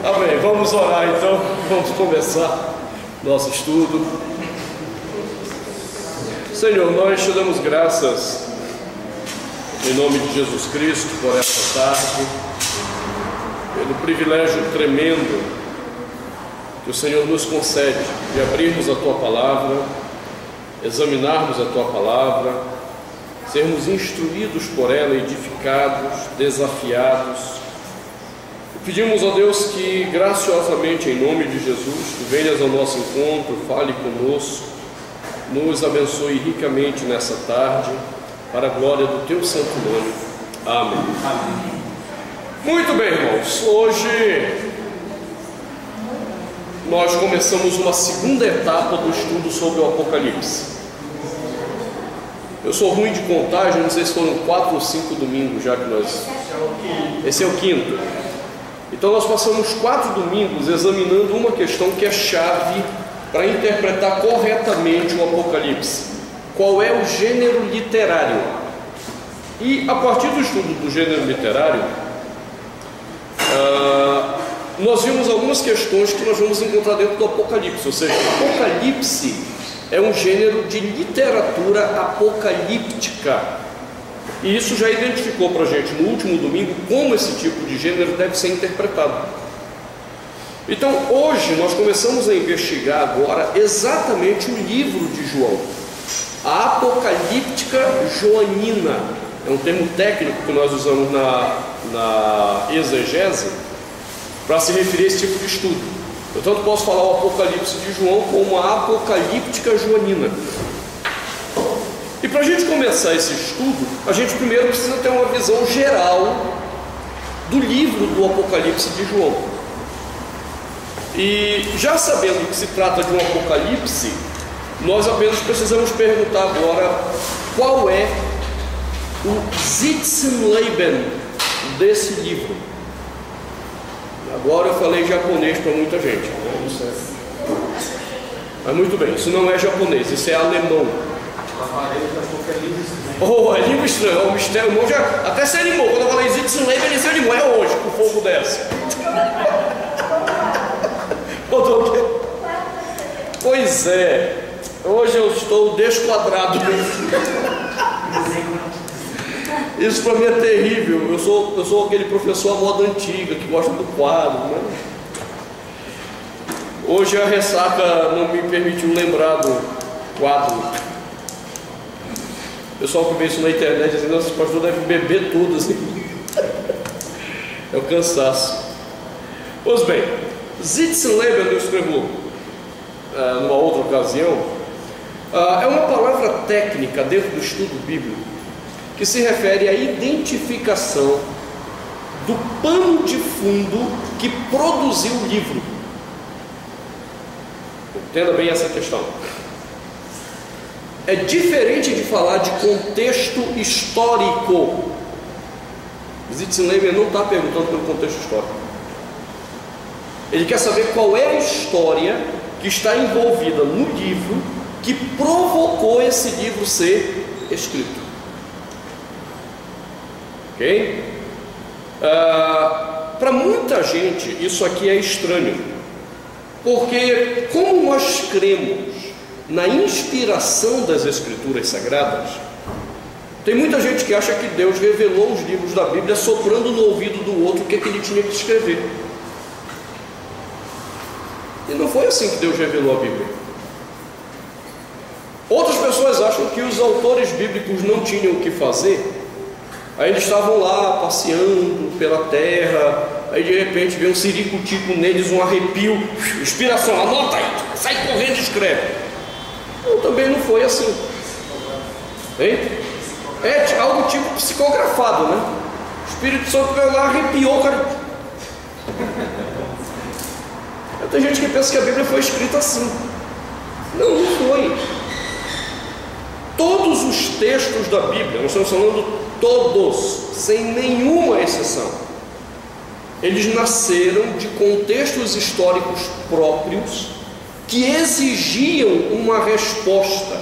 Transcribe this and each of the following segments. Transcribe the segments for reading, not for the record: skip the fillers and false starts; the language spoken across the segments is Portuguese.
Amém. Vamos orar então. Vamos começar nosso estudo. Senhor, nós te damos graças em nome de Jesus Cristo por esta tarde, pelo privilégio tremendo que o Senhor nos concede de abrirmos a Tua Palavra, examinarmos a Tua Palavra, sermos instruídos por ela, edificados, desafiados. Pedimos a Deus que graciosamente, em nome de Jesus, Tu venhas ao nosso encontro, fale conosco, nos abençoe ricamente nessa tarde, para a glória do Teu santo nome. Amém. Amém. Muito bem, irmãos, hoje nós começamos uma segunda etapa do estudo sobre o Apocalipse. Eu sou ruim de contagem, não sei se foram 4 ou 5 domingos já que nós... Esse é o quinto. Então nós passamos 4 domingos examinando uma questão que é chave para interpretar corretamente o Apocalipse. Qual é o gênero literário? E a partir do estudo do gênero literário, nós vimos algumas questões que nós vamos encontrar dentro do Apocalipse. Ou seja, o Apocalipse é um gênero de literatura apocalíptica. E isso já identificou para a gente no último domingo como esse tipo de gênero deve ser interpretado. Então hoje nós começamos a investigar agora exatamente o livro de João, a Apocalíptica Joanina. É um termo técnico que nós usamos na exegese para se referir a esse tipo de estudo. Eu tanto posso falar o Apocalipse de João como a Apocalíptica Joanina. E para a gente começar esse estudo, a gente primeiro precisa ter uma visão geral do livro do Apocalipse de João. E já sabendo que se trata de um Apocalipse, nós apenas precisamos perguntar agora qual é o Sitzenleben desse livro. Agora eu falei japonês para muita gente, mas muito bem, isso não é japonês, isso é alemão. Oh, é língua estranha, o mistério, o irmão já até se animou. Quando eu falei Sitzenleben, ele se animou. É hoje que o fogo desce. Pois é, hoje eu estou desquadrado. Isso para mim é terrível. Eu sou aquele professor à moda antiga que gosta do quadro, né? Hoje a ressaca não me permitiu lembrar do quadro. O pessoal que vê isso na internet dizendo: nossa, esse pastor deve beber tudo assim. É o cansaço. Pois bem, Sitzenleben, eu escrevo numa outra ocasião, é uma palavra técnica dentro do estudo bíblico que se refere à identificação do pano de fundo que produziu o livro. Entenda bem essa questão. É diferente de falar de contexto histórico. Sitzenleben não está perguntando pelo contexto histórico. Ele quer saber qual é a história que está envolvida no livro que provocou esse livro ser escrito. Ok? Para muita gente isso aqui é estranho, porque como nós cremos na inspiração das Escrituras Sagradas, tem muita gente que acha que Deus revelou os livros da Bíblia soprando no ouvido do outro o que ele tinha que escrever. E não foi assim que Deus revelou a Bíblia. Outras pessoas acham que os autores bíblicos não tinham o que fazer. Aí eles estavam lá passeando pela terra, aí de repente veio um ciricutico neles, um arrepio, inspiração, anota aí, sai correndo e escreve. Não, também não foi assim. Hein? É algo tipo psicografado, né? O Espírito Santo veio lá, arrepiou o cara. Tem gente que pensa que a Bíblia foi escrita assim. Não, não foi. Todos os textos da Bíblia, nós estamos falando todos, sem nenhuma exceção, eles nasceram de contextos históricos próprios que exigiam uma resposta.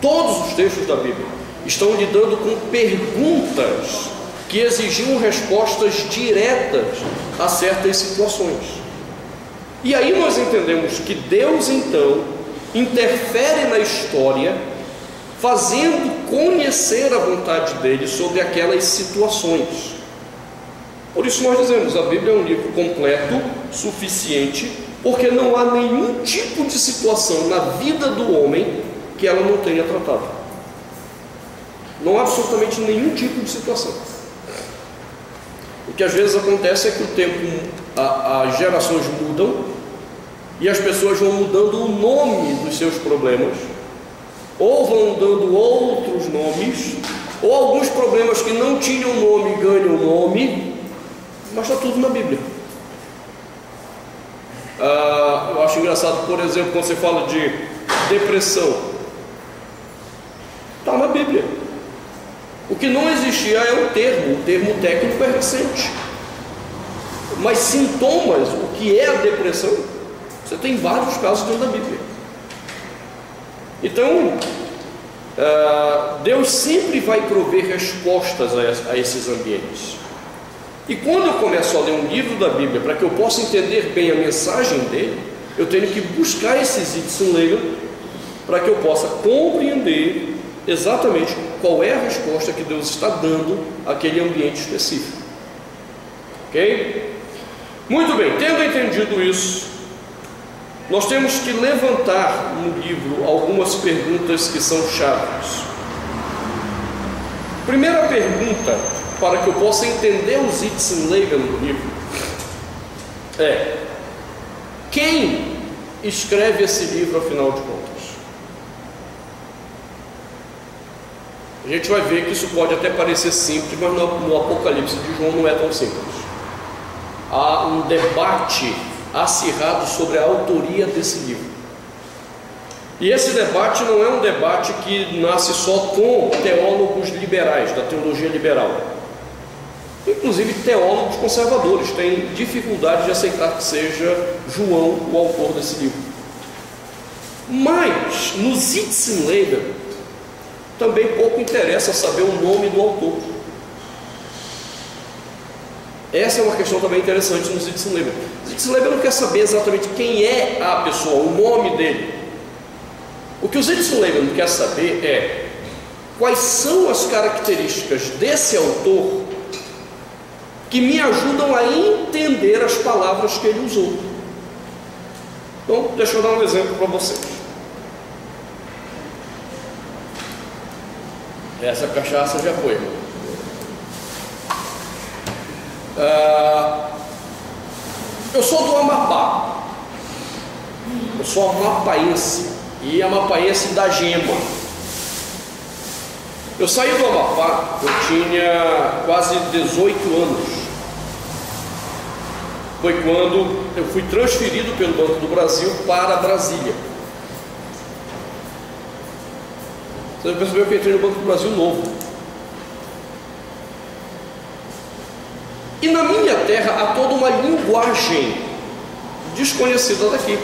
Todos os textos da Bíblia estão lidando com perguntas que exigiam respostas diretas a certas situações. E aí nós entendemos que Deus então interfere na história, fazendo conhecer a vontade dele sobre aquelas situações. Por isso nós dizemos, a Bíblia é um livro completo, suficiente, porque não há nenhum tipo de situação na vida do homem que ela não tenha tratado. Não há absolutamente nenhum tipo de situação. O que às vezes acontece é que o tempo, as gerações mudam e as pessoas vão mudando o nome dos seus problemas, ou vão dando outros nomes, ou alguns problemas que não tinham nome ganham nome, mas está tudo na Bíblia. Eu acho engraçado, por exemplo, quando você fala de depressão, está na Bíblia. O que não existia é o termo técnico é recente. Mas sintomas, o que é a depressão, você tem vários casos dentro da Bíblia. Então, Deus sempre vai prover respostas a esses ambientes. E quando eu começo a ler um livro da Bíblia, para que eu possa entender bem a mensagem dele, eu tenho que buscar esses Itzenleiger para que eu possa compreender exatamente qual é a resposta que Deus está dando àquele ambiente específico. Ok? Muito bem, tendo entendido isso, nós temos que levantar no livro algumas perguntas que são chaves. Primeira pergunta, para que eu possa entender os Itzenleiger no livro, é: quem escreve esse livro, afinal de contas? A gente vai ver que isso pode até parecer simples, mas no Apocalipse de João não é tão simples. Há um debate acirrado sobre a autoria desse livro. E esse debate não é um debate que nasce só com teólogos liberais, da teologia liberal. Inclusive teólogos conservadores têm dificuldade de aceitar que seja João o autor desse livro. Mas nos Itzenleiger também pouco interessa saber o nome do autor. Essa é uma questão também interessante nos Itzenleiger. Os Itzenleiger não quer saber exatamente quem é a pessoa, o nome dele. O que os Itzenleiger não quer saber é quais são as características desse autor que me ajudam a entender as palavras que ele usou. Então, deixa eu dar um exemplo para vocês. Essa cachaça já foi. Eu sou do Amapá. Eu sou amapaense. E amapaense da gema. Eu saí do Amapá, eu tinha quase 18 anos. Foi quando eu fui transferido pelo Banco do Brasil para Brasília. Você percebeu que eu entrei no Banco do Brasil novo. E na minha terra há toda uma linguagem desconhecida daqui.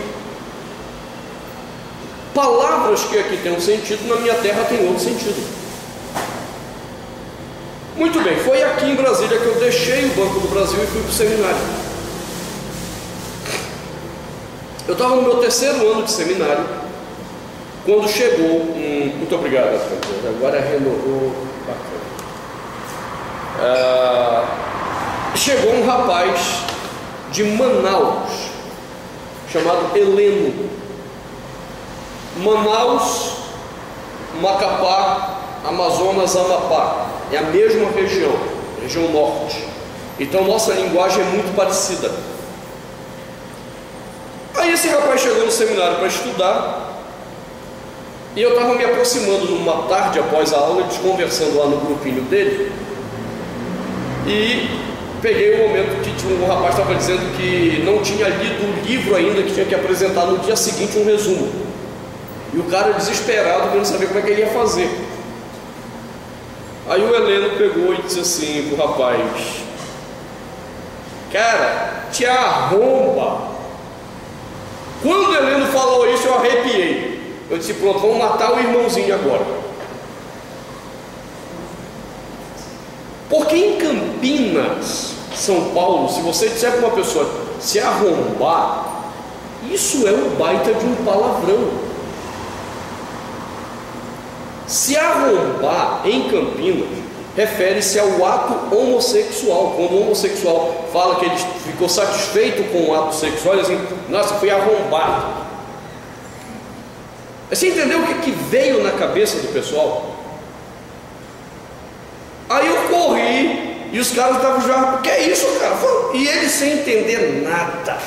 Palavras que aqui têm um sentido, na minha terra tem outro sentido. Muito bem, foi aqui em Brasília que eu deixei o Banco do Brasil e fui para o seminário. Eu estava no meu 3º ano de seminário, quando chegou um... Muito obrigado, agora renovou, bacana. Chegou um rapaz de Manaus, chamado Heleno. Manaus, Macapá, Amazonas, Amapá, é a mesma região, região norte. Então nossa linguagem é muito parecida. Aí esse rapaz chegou no seminário para estudar, e eu estava me aproximando numa tarde após a aula, eles conversando lá no grupinho dele, e peguei o momento que um rapaz estava dizendo que não tinha lido o livro ainda, que tinha que apresentar no dia seguinte um resumo. E o cara desesperado, querendo saber como é que ele ia fazer. Aí o Heleno pegou e disse assim pro rapaz: cara, te arromba. Quando o Heleno falou isso, eu arrepiei. Eu disse: pronto, vamos matar o irmãozinho agora. Porque em Campinas, São Paulo, se você disser para uma pessoa se arrombar, isso é um baita de um palavrão. Se arrombar em Campinas refere-se ao ato homossexual. Quando o homossexual fala que ele ficou satisfeito com o ato sexual, ele diz assim: nossa, fui arrombado. Você entendeu o que veio na cabeça do pessoal? Aí eu corri e os caras estavam já, que é isso, cara? E eles sem entender nada.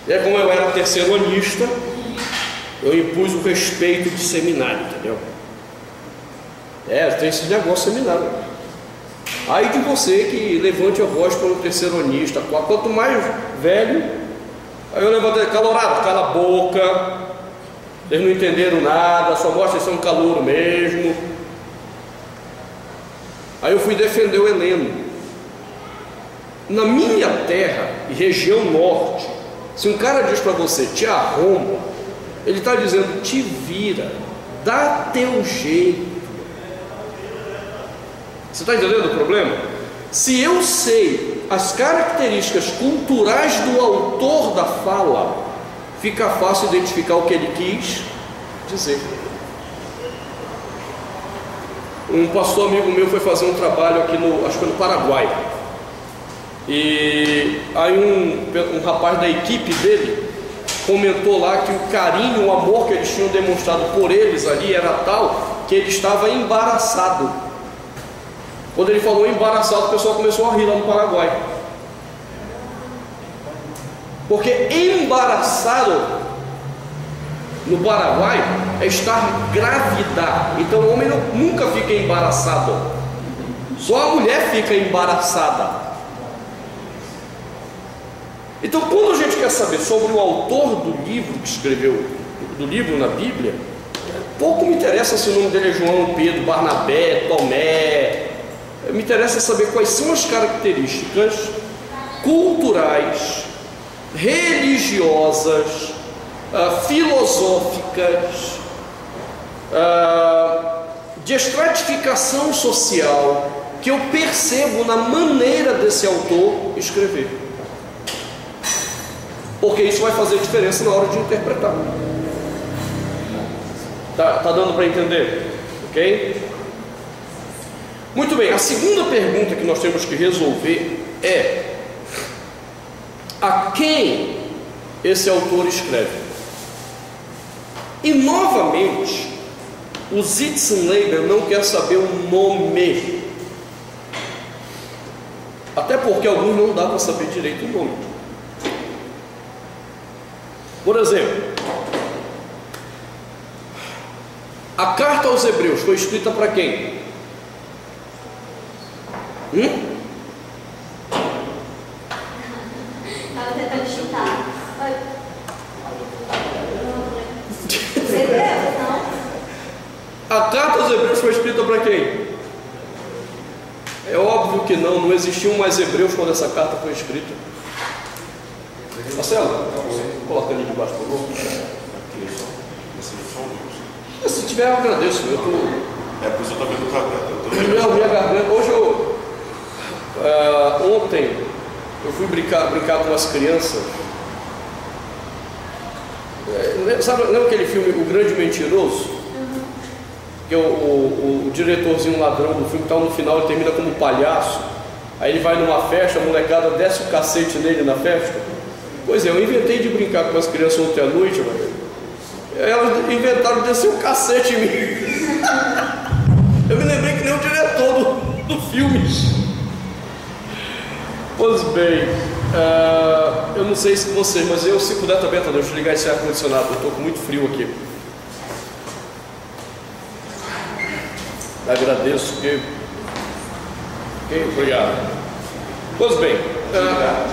E aí, como eu era terceironista, eu impus o respeito de seminário, entendeu? Tem esse negócio seminário. Aí de você que levante a voz para o terceironista, quanto mais velho. Aí eu levantei: calorado, cala a boca, vocês não entenderam nada, só mostra que são calouro mesmo. Aí eu fui defender o Heleno. Na minha terra e região norte, se um cara diz para você te arromba, ele está dizendo te vira, dá teu jeito. Você está entendendo o problema? Se eu sei as características culturais do autor da fala, fica fácil identificar o que ele quis dizer. Um pastor amigo meu foi fazer um trabalho aqui acho que no Paraguai. E aí um rapaz da equipe dele comentou lá que o carinho, o amor que eles tinham demonstrado por eles ali era tal que ele estava embaraçado. Quando ele falou embaraçado, o pessoal começou a rir lá no Paraguai. Porque embaraçado no Paraguai é estar grávida. Então o homem nunca fica embaraçado, só a mulher fica embaraçada. Então quando a gente quer saber sobre o autor do livro que escreveu, do livro na Bíblia, pouco me interessa se o nome dele é João, Pedro, Barnabé, Tomé. Me interessa saber quais são as características culturais, religiosas, filosóficas, de estratificação social que eu percebo na maneira desse autor escrever, porque isso vai fazer diferença na hora de interpretar. Tá dando para entender? Ok? Muito bem, a segunda pergunta que nós temos que resolver é: a quem esse autor escreve? E novamente, o Sitzenleiber não quer saber o nome, até porque alguns não dá para saber direito o nome. Por exemplo, a carta aos Hebreus foi escrita para quem? Estava tentando chutar. A carta aos Hebreus foi escrita para quem? É óbvio que não existiam mais hebreus quando essa carta foi escrita. Marcelo, coloca ali debaixo, por favor. Se tiver, eu agradeço. Por isso eu estou vendo o minha garganta. Hoje ontem eu fui brincar com as crianças. Sabe, lembra aquele filme O Grande Mentiroso? Que o diretorzinho ladrão do filme, que no final ele termina como palhaço. Aí ele vai numa festa, a molecada desce o cacete nele na festa. Pois é, eu inventei de brincar com as crianças ontem à noite, mas elas inventaram de descer o cacete em mim. Eu me lembrei que nem o diretor do filme. Pois bem, eu não sei se vocês, mas eu, se puder também, deixa eu ligar esse ar-condicionado, eu estou com muito frio aqui. Agradeço que... Ok, obrigado. Pois bem,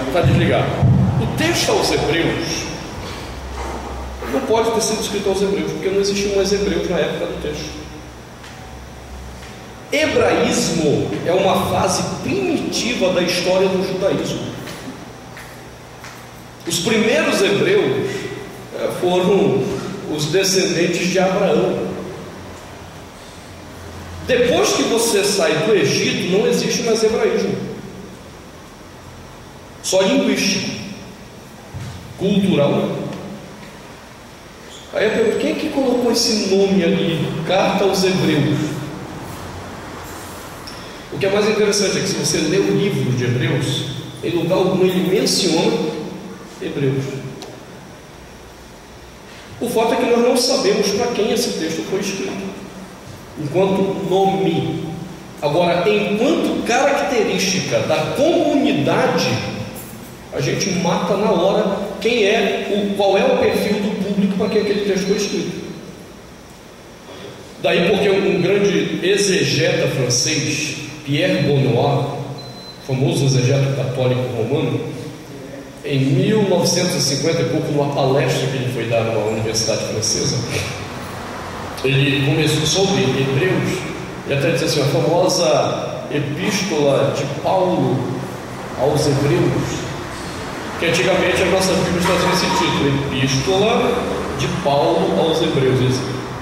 está desligado. O texto aos Hebreus não pode ter sido escrito aos Hebreus, porque não existiam mais hebreus na época do texto. Hebraísmo é uma fase primitiva da história do judaísmo. Os primeiros hebreus foram os descendentes de Abraão. Depois que você sai do Egito, não existe mais hebraísmo, só linguístico, cultural. Aí eu pergunto, quem é que colocou esse nome ali, Carta aos Hebreus? O que é mais interessante é que se você lê o livro de Hebreus, em lugar algum ele menciona Hebreus. O fato é que nós não sabemos para quem esse texto foi escrito, enquanto nome. Agora, enquanto característica da comunidade, a gente mata na hora qual é o perfil do público para quem aquele texto foi escrito. Daí porque um grande exegeta francês, Pierre Benoit, famoso exegeta católico romano, em 1950 e pouco, numa palestra que ele foi dar numa universidade francesa, ele começou sobre Hebreus e até disse assim, a famosa epístola de Paulo aos Hebreus, que antigamente as nossas Bíblias traziam esse título, Epístola de Paulo aos Hebreus.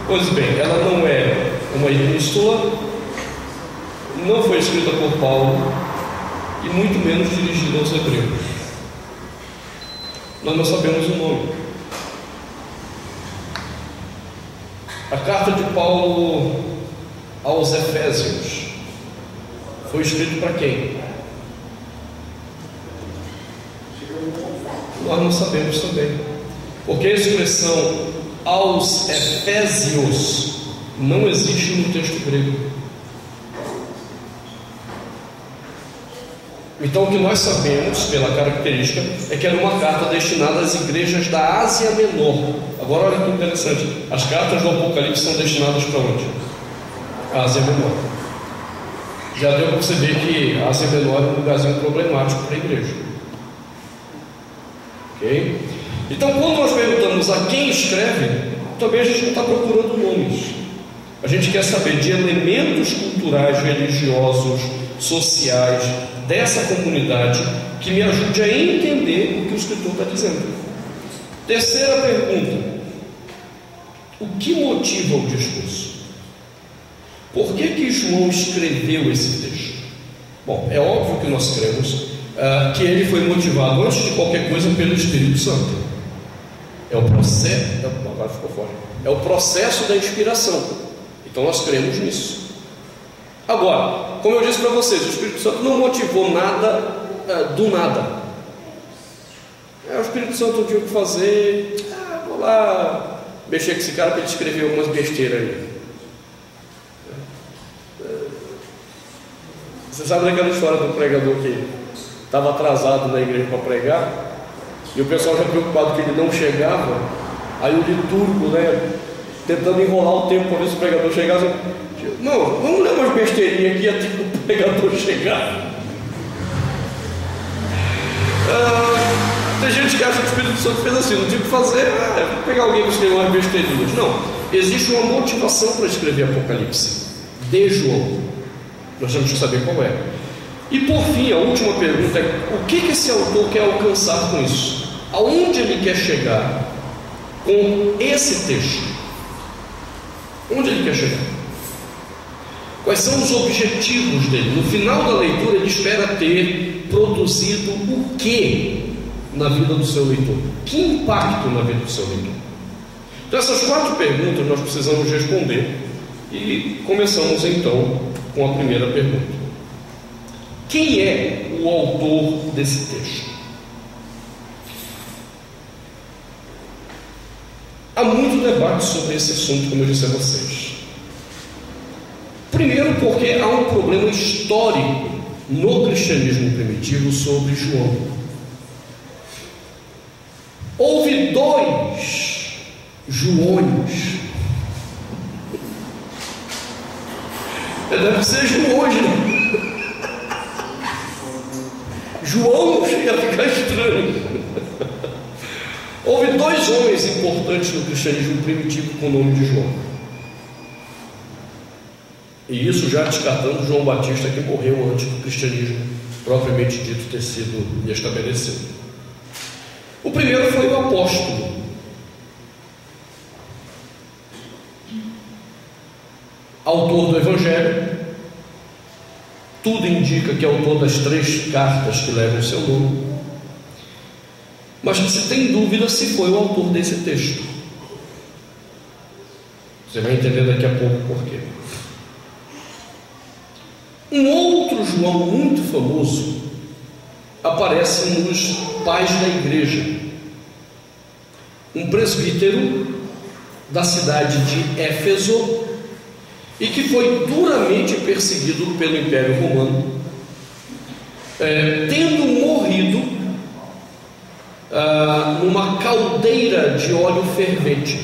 Pois bem, ela não é uma epístola, não foi escrita por Paulo e muito menos dirigida aos Hebreus. Nós não sabemos o nome. A carta de Paulo aos Efésios foi escrita para quem? Nós não sabemos também, porque a expressão aos Efésios não existe no texto grego. Então o que nós sabemos pela característica é que era uma carta destinada às igrejas da Ásia Menor. Agora olha que interessante, as cartas do Apocalipse são destinadas para onde? A Ásia Menor. Já deu para perceber que a Ásia Menor é um lugarzinho problemático para a igreja. Ok? Então quando nós perguntamos a quem escreve, também a gente não está procurando nomes. A gente quer saber de elementos culturais, religiosos, sociais dessa comunidade que me ajude a entender o que o escritor está dizendo. Terceira pergunta: o que motiva o discurso? Por que João escreveu esse texto? Bom, é óbvio que nós cremos que ele foi motivado antes de qualquer coisa pelo Espírito Santo. É o processo, agora ficou fora. É o processo da inspiração. Então nós cremos nisso. Agora, como eu disse para vocês, o Espírito Santo não motivou nada do nada. O Espírito Santo tinha o que fazer, vou lá mexer com esse cara para ele escrever algumas besteiras aí. Você sabe daquela história do pregador que estava atrasado na igreja para pregar, e o pessoal já preocupado que ele não chegava, aí o liturgo, tentando enrolar o tempo para ver se o pregador chegasse. Não, vamos ler umas besteirinhas aqui até que o pregador chegar. Tem gente que acha que o Espírito Santo fez assim, não tinha o que fazer, vou pegar alguém que escreveu umas besteirinhas. Não, existe uma motivação para escrever Apocalipse, de João. Nós temos que saber qual é. E por fim, a última pergunta é: o que esse autor quer alcançar com isso? Aonde ele quer chegar com esse texto? Onde ele quer chegar? Quais são os objetivos dele? No final da leitura, ele espera ter produzido o que na vida do seu leitor? Que impacto na vida do seu leitor? Então, essas 4 perguntas nós precisamos responder. E começamos então com a primeira pergunta: quem é o autor desse texto? Há muito debate sobre esse assunto, como eu disse a vocês. Primeiro, porque há um problema histórico no cristianismo primitivo sobre João. Houve 2 Joões. Deve ser Joões, né? João ia ficar estranho. Houve 2 homens importantes no cristianismo primitivo com o nome de João. E isso já descartando João Batista, que morreu antes do cristianismo propriamente dito ter sido estabelecido. O primeiro foi o apóstolo. autor do Evangelho. Tudo indica que é autor das 3 cartas que levam o seu nome, mas se tem dúvida se foi o autor desse texto. Você vai entender daqui a pouco por quê. Um outro João muito famoso aparece nos Pais da Igreja, um presbítero da cidade de Éfeso, e que foi duramente perseguido pelo Império Romano, tendo morrido numa caldeira de óleo fervente.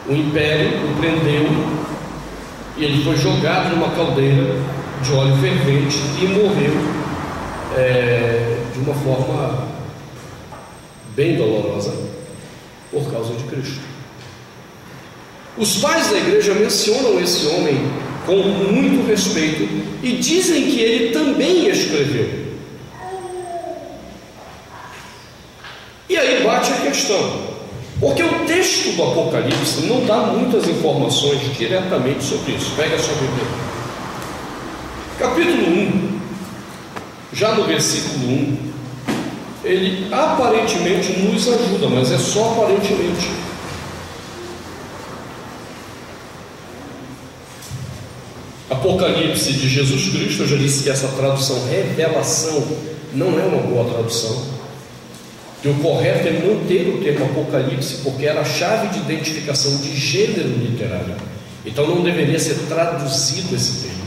O Império o prendeu e ele foi jogado numa caldeira de óleo fervente e morreu de uma forma bem dolorosa por causa de Cristo. Os pais da igreja mencionam esse homem com muito respeito e dizem que ele também escreveu. E aí bate a questão, porque o texto do Apocalipse não dá muitas informações diretamente sobre isso. Pega a sua Bíblia. Capítulo 1, já no versículo 1, ele aparentemente nos ajuda, mas é só aparentemente. Apocalipse de Jesus Cristo, eu já disse que essa tradução revelação não é uma boa tradução, que o correto é manter o termo Apocalipse, porque era a chave de identificação de gênero literário, então não deveria ser traduzido esse termo.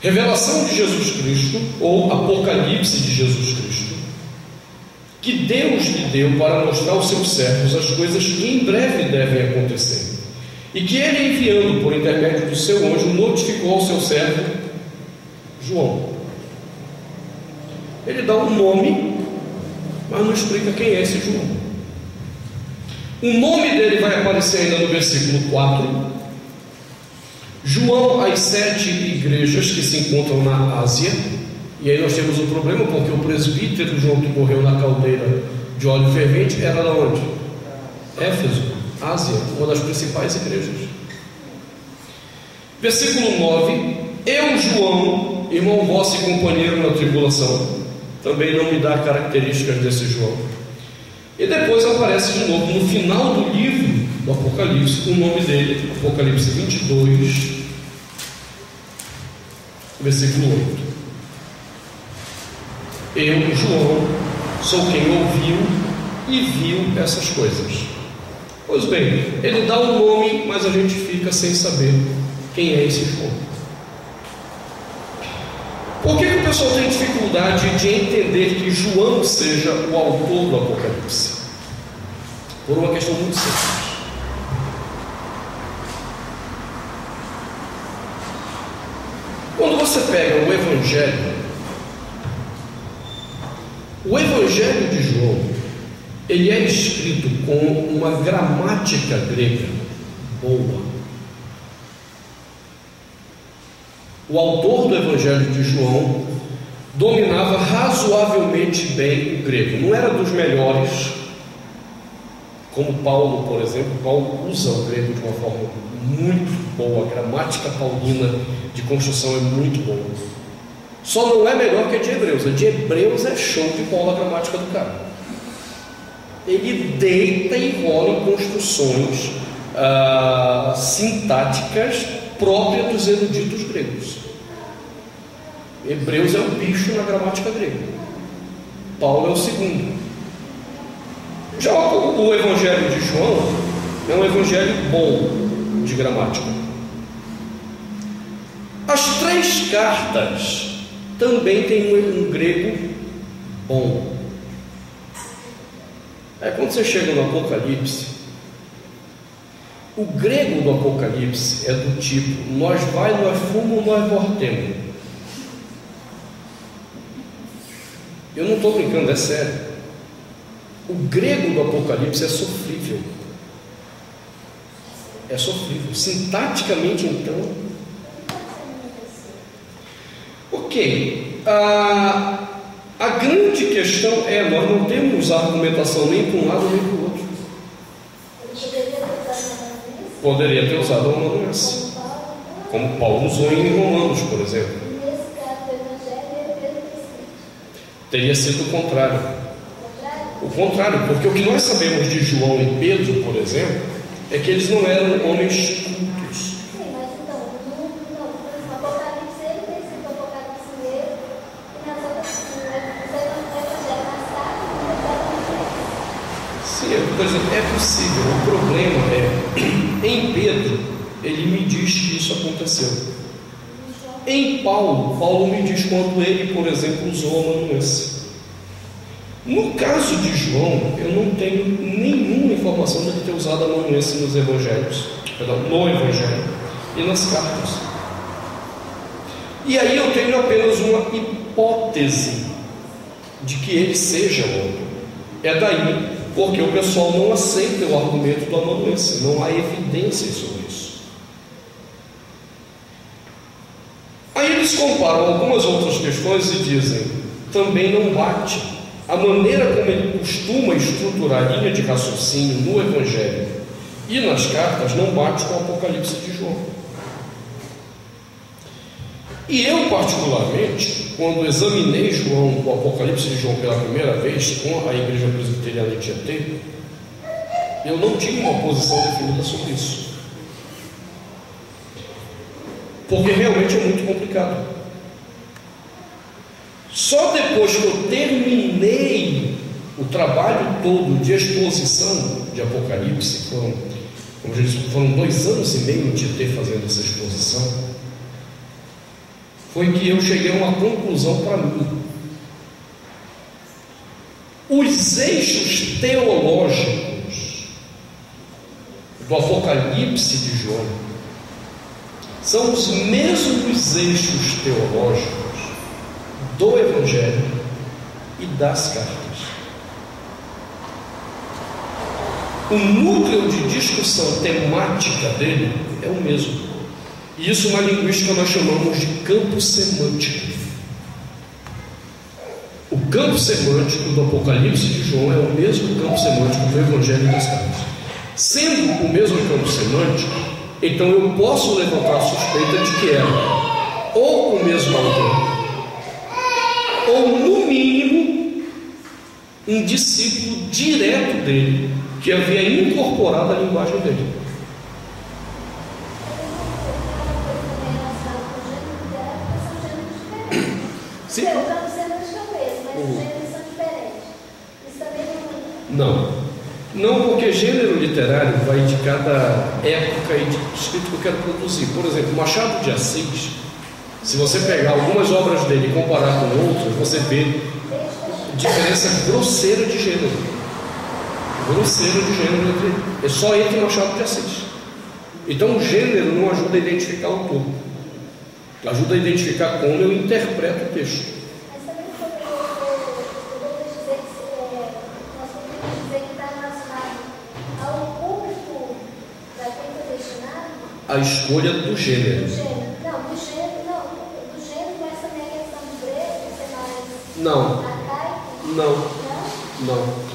Revelação de Jesus Cristo, ou Apocalipse de Jesus Cristo, que Deus lhe deu para mostrar aos seus servos as coisas que em breve devem acontecer, e que ele, enviando por intermédio do seu anjo, notificou ao seu servo João. Ele dá um nome, mas não explica quem é esse João. O nome dele vai aparecer ainda no versículo 4. João às 7 igrejas que se encontram na Ásia. E aí nós temos um problema, porque o presbítero João, que morreu na caldeira de óleo fervente, era de onde? Éfeso, Ásia, uma das principais igrejas. Versículo 9: eu, João, irmão vosso e companheiro na tribulação. Também não me dá características desse João. E depois aparece de novo no final do livro do Apocalipse o nome dele, Apocalipse 22, versículo 8. Eu, João, sou quem ouviu e viu essas coisas. Pois bem, ele dá um nome, mas a gente fica sem saber quem é esse João. Por que o pessoal tem dificuldade de entender que João seja o autor do Apocalipse? Por uma questão muito simples. Quando você pega o Evangelho de João, ele é escrito com uma gramática grega boa. O autor do Evangelho de João dominava razoavelmente bem o grego. Não era dos melhores, como Paulo, por exemplo. Paulo usa o grego de uma forma muito boa. A gramática paulina de construção é muito boa. Só não é melhor que a de Hebreus. A de Hebreus é show de bola a gramática do cara. Ele deita e rola em construções sintáticas próprias dos eruditos gregos. Hebreus é um bicho na gramática grega. Paulo é o segundo. Já o Evangelho de João é um evangelho bom de gramática. As 3 cartas também têm um grego bom. Aí quando você chega no Apocalipse, o grego do Apocalipse é do tipo: nós vai, nós fumo, nós voltemos. Eu não estou brincando, é sério. O grego do Apocalipse é sofrível. É sofrível. Sintaticamente, então. Ok. A grande questão é: nós não temos argumentação nem para um lado nem para o outro. Eu poderia ter dado Poderia ter usado a amanuense, como Paulo usou em Romanos, por exemplo. Nesse caso do Evangelho, ele Pedro prescrito. Teria sido o contrário. O contrário, porque o que nós sabemos de João e Pedro, por exemplo, é que eles não eram homens cultos. Sim, mas então, no Apocalipse ele prescrito o Apocalipse mesmo, e nas outras, no Evangelho mais tarde, no Evangelho. Sim, por exemplo, é possível. O problema é, em Pedro, ele me diz que isso aconteceu. Em Paulo me diz quando ele, por exemplo, usou a amanuense. No caso de João, eu não tenho nenhuma informação de ele ter usado a amanuense nos evangelhos, no evangelho e nas cartas. E aí eu tenho apenas uma hipótese de que ele seja outro. É daí porque o pessoal não aceita o argumento do amanuense, não há evidências sobre isso. Aí eles comparam algumas outras questões e dizem, também não bate. A maneira como ele costuma estruturar a linha de raciocínio no Evangelho e nas cartas não bate com o Apocalipse de João. E eu, particularmente, quando examinei o Apocalipse de João pela primeira vez com a Igreja Presbiteriana de Tietê, eu não tinha uma posição definida sobre isso. Porque realmente é muito complicado. Só depois que eu terminei o trabalho todo de exposição de Apocalipse, foram 2 anos e meio de ter fazendo essa exposição, foi que eu cheguei a uma conclusão para mim. Os eixos teológicos do Apocalipse de João são os mesmos eixos teológicos do Evangelho e das cartas. O núcleo de discussão temática dele é o mesmo. E isso na linguística nós chamamos de campo semântico. O campo semântico do Apocalipse de João é o mesmo campo semântico do Evangelho e das cartas. Sendo o mesmo campo semântico, então eu posso levantar a suspeita de que era ou o mesmo autor, ou no mínimo um discípulo direto dele, que havia incorporado a linguagem dele. Sim. O campo semântico é o mesmo, mas os gêneros são diferentes. Isso também Não, porque gênero literário vai de cada época e de escrito que eu quero produzir. Por exemplo, Machado de Assis, se você pegar algumas obras dele e comparar com outras, você vê diferença grosseira de gênero. É só entre Machado de Assis. Então o gênero não ajuda a identificar o autor, ajuda a identificar como eu interpreto o texto. Mas também podemos dizer que nós podemos dizer que está relacionado ao público para quem foi destinado? A escolha do gênero. Do gênero, mas também a questão do grego, ser mais Não. arcaico? Não.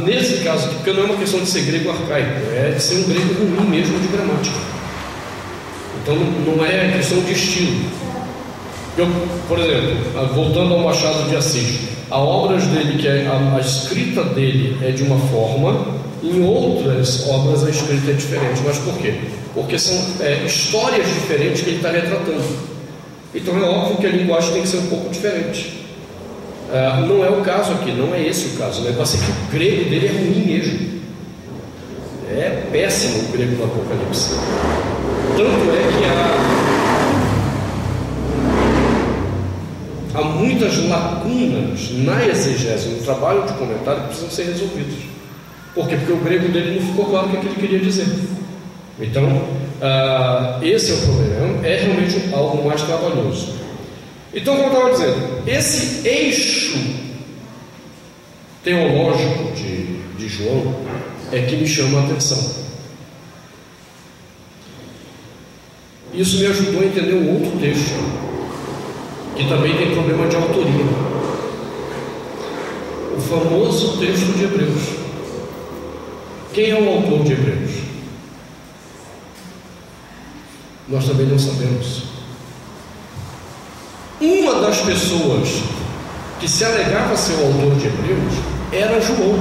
Nesse caso aqui, porque não é uma questão de ser grego arcaico, é de ser um grego ruim mesmo de gramática. Então não é questão de estilo. Por exemplo, voltando ao Machado de Assis, há obras dele que a escrita dele é de uma forma, em outras obras a escrita é diferente. Mas por quê? Porque são histórias diferentes que ele está retratando. Então é óbvio que a linguagem tem que ser um pouco diferente. Não é o caso aqui, não é esse o caso. O negócio é que o grego dele é ruim mesmo. É péssimo o grego do Apocalipse. Tanto é que há muitas lacunas na exegese, no trabalho de comentário, que precisam ser resolvidas. Por quê? Porque o grego dele não ficou claro o que ele queria dizer. Então, esse é o problema. É realmente algo mais trabalhoso. Então, como eu estava dizendo, esse eixo teológico de João é que me chama a atenção. Isso me ajudou a entender um outro texto, que também tem problema de autoria. O famoso texto de Hebreus. Quem é o autor de Hebreus? Nós também não sabemos. Uma das pessoas que se alegava ser o autor de Hebreus era João.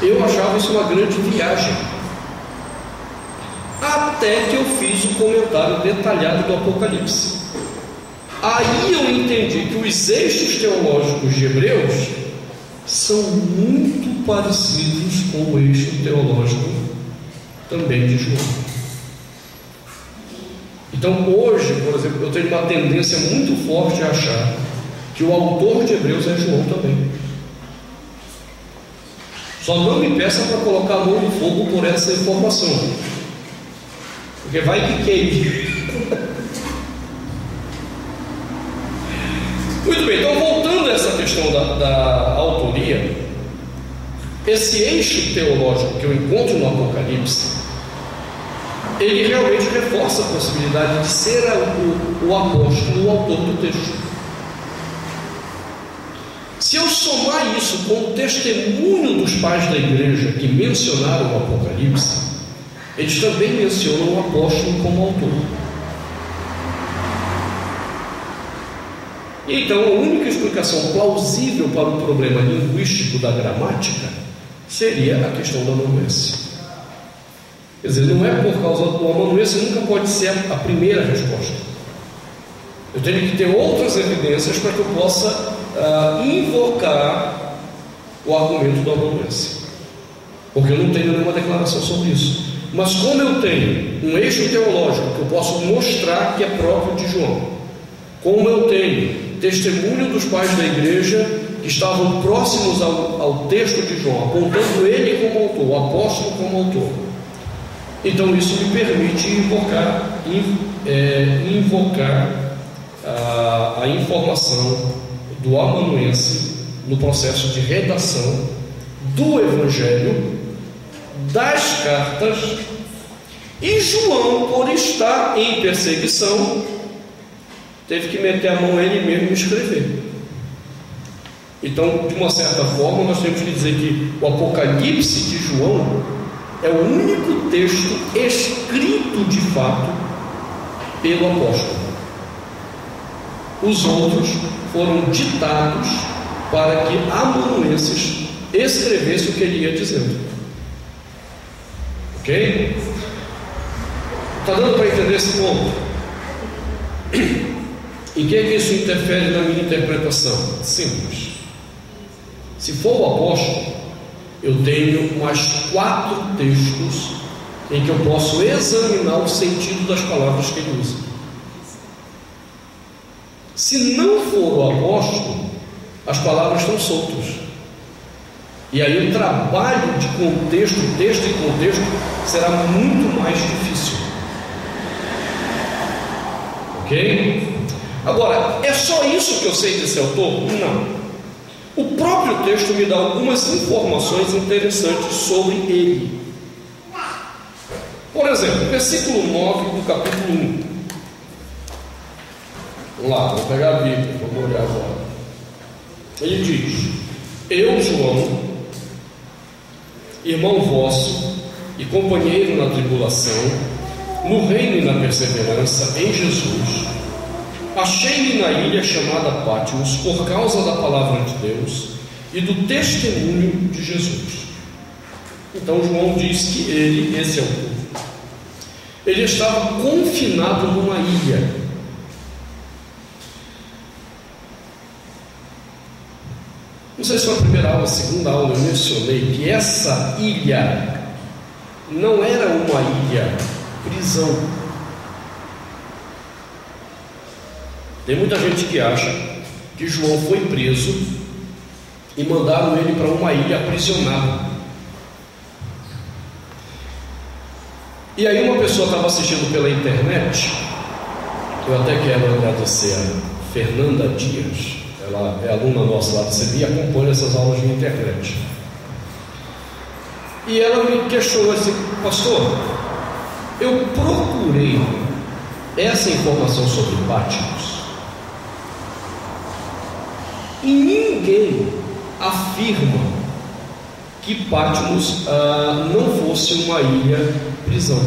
Eu achava isso uma grande viagem, até que eu fiz um comentário detalhado do Apocalipse. Aí eu entendi que os eixos teológicos de Hebreus são muito parecidos com o eixo teológico também de João. Então hoje, por exemplo, eu tenho uma tendência muito forte a achar que o autor de Hebreus é João também. Só não me peça para colocar a mão no fogo por essa informação, porque vai que queime. Muito bem, então voltando a essa questão da autoria, esse eixo teológico que eu encontro no Apocalipse, ele realmente reforça a possibilidade de ser o apóstolo, o autor do texto. Se eu somar isso com o testemunho dos pais da igreja que mencionaram o Apocalipse, eles também mencionam o apóstolo como autor. Então, a única explicação plausível para o problema linguístico da gramática seria a questão da amanuense. Quer dizer, não é por causa do amanuense, nunca pode ser a primeira resposta. Eu tenho que ter outras evidências para que eu possa invocar o argumento do amanuense, porque eu não tenho nenhuma declaração sobre isso. Mas como eu tenho um eixo teológico que eu posso mostrar que é próprio de João, como eu tenho testemunho dos pais da igreja que estavam próximos ao texto de João, apontando ele como autor, o apóstolo como autor, então isso me permite invocar a informação do amanuense no processo de redação do Evangelho, das cartas, e João, por estar em perseguição, teve que meter a mão ele mesmo e escrever. Então, de uma certa forma, nós temos que dizer que o Apocalipse de João é o único texto escrito de fato pelo apóstolo. Os outros foram ditados para que amanuenses escrevessem o que ele ia dizendo. Ok? Está dando para entender esse ponto? Em que isso interfere na minha interpretação? Simples. Se for o apóstolo, eu tenho mais 4 textos em que eu posso examinar o sentido das palavras que ele usa. Se não for o apóstolo, as palavras estão soltas. E aí o trabalho de contexto, texto e contexto, será muito mais difícil. Ok? Agora, é só isso que eu sei desse autor? Não. O próprio texto me dá algumas informações interessantes sobre ele. Por exemplo, versículo 9 do capítulo 1. Vamos lá, vou pegar a Bíblia, vamos olhar agora. Ele diz: eu, João, irmão vosso e companheiro na tribulação, no reino e na perseverança em Jesus, achei-me na ilha chamada Patmos por causa da palavra de Deus e do testemunho de Jesus. Então João diz que esse autor, ele estava confinado numa ilha. Não sei se foi a primeira aula, a segunda aula, eu mencionei que essa ilha não era uma ilha prisão. Tem muita gente que acha que João foi preso e mandaram ele para uma ilha aprisionado. E aí uma pessoa estava assistindo pela internet, eu até quero agradecer a Fernanda Dias, ela é aluna nossa lá do CBI e acompanha essas aulas de internet. E ela me questionou assim: pastor, eu procurei essa informação sobre Patmos e ninguém afirma que Patmos não fosse uma ilha prisão.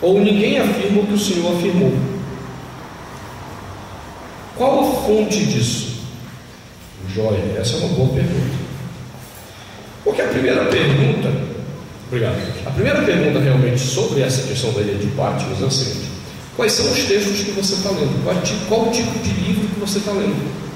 Ou ninguém afirma o que o Senhor afirmou? Qual a fonte disso? Joia, essa é uma boa pergunta. Porque a primeira pergunta, obrigado, a primeira pergunta realmente sobre essa questão da ilha de Patmos é a seguinte: quais são os textos que você está lendo? Qual tipo de livro que você está lendo?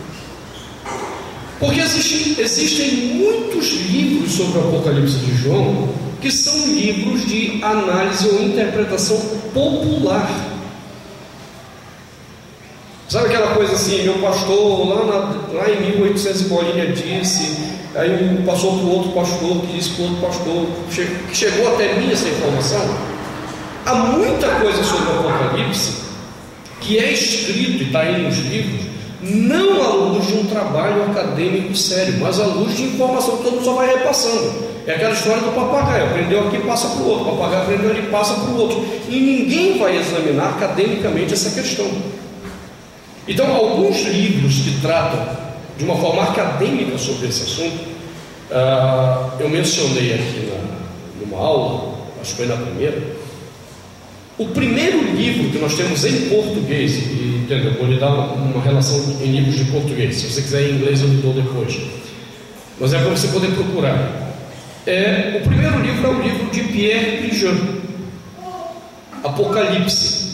Porque existem muitos livros sobre o Apocalipse de João que são livros de análise ou interpretação popular. Sabe aquela coisa assim, meu pastor lá em 1800 e bolinha disse, aí passou para o outro pastor que disse para o outro pastor, que chegou até mim essa informação? Há muita coisa sobre o Apocalipse que é escrito e está aí nos livros, não à luz de um trabalho acadêmico sério, mas à luz de informação que todo mundo só vai repassando. É aquela história do papagaio, aprendeu aqui, passa para o outro, o papagaio aprendeu ali, passa para o outro, e ninguém vai examinar academicamente essa questão. Então, alguns livros que tratam de uma forma acadêmica sobre esse assunto, eu mencionei aqui numa aula, acho que foi na primeira. O primeiro livro que nós temos em português, e entendeu? Vou lhe dar uma relação em livros de português, se você quiser em inglês eu lhe dou depois, mas é para você poder procurar. O primeiro livro é o livro de Pierre Prigent, Apocalipse,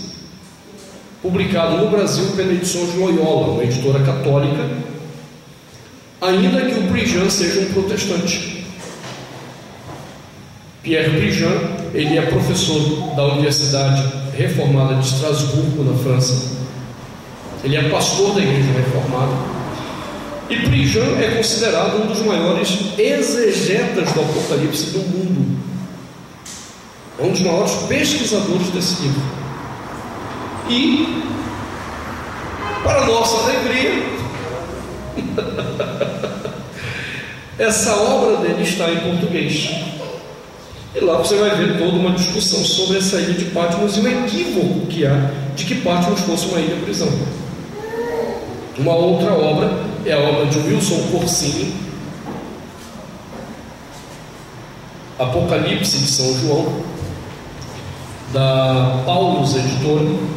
publicado no Brasil pela Edições Loyola, uma editora católica, ainda que o Prigent seja um protestante. Pierre Prigent, ele é professor da Universidade Reformada de Estrasburgo, na França. Ele é pastor da Igreja Reformada. E Prigent é considerado um dos maiores exegetas do Apocalipse do mundo. É um dos maiores pesquisadores desse livro. E, para nossa alegria, essa obra dele está em português. E lá você vai ver toda uma discussão sobre essa ilha de Patmos e o equívoco que há de que Patmos fosse uma ilha-prisão. Uma outra obra é a obra de Wilson Corsini, Apocalipse de São João, da Paulus Editora.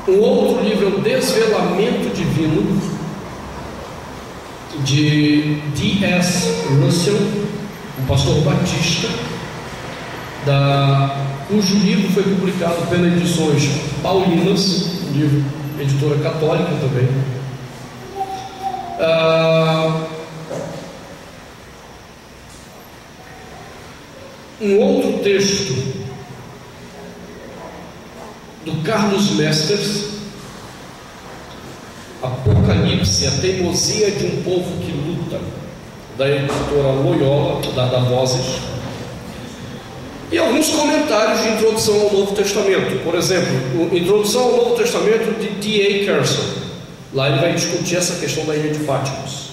Um outro livro é o Desvelamento Divino, de D.S. Russell, um pastor batista, cujo livro foi publicado pelas Edições Paulinas, um livro editora católica também. Um outro texto do Carlos Mesters, Apocalipse, a teimosia de um povo que luta, da editora Loyola, da Vozes. E alguns comentários de introdução ao Novo Testamento. Por exemplo, introdução ao Novo Testamento de D.A. Carson. Lá ele vai discutir essa questão da ilha de Patmos.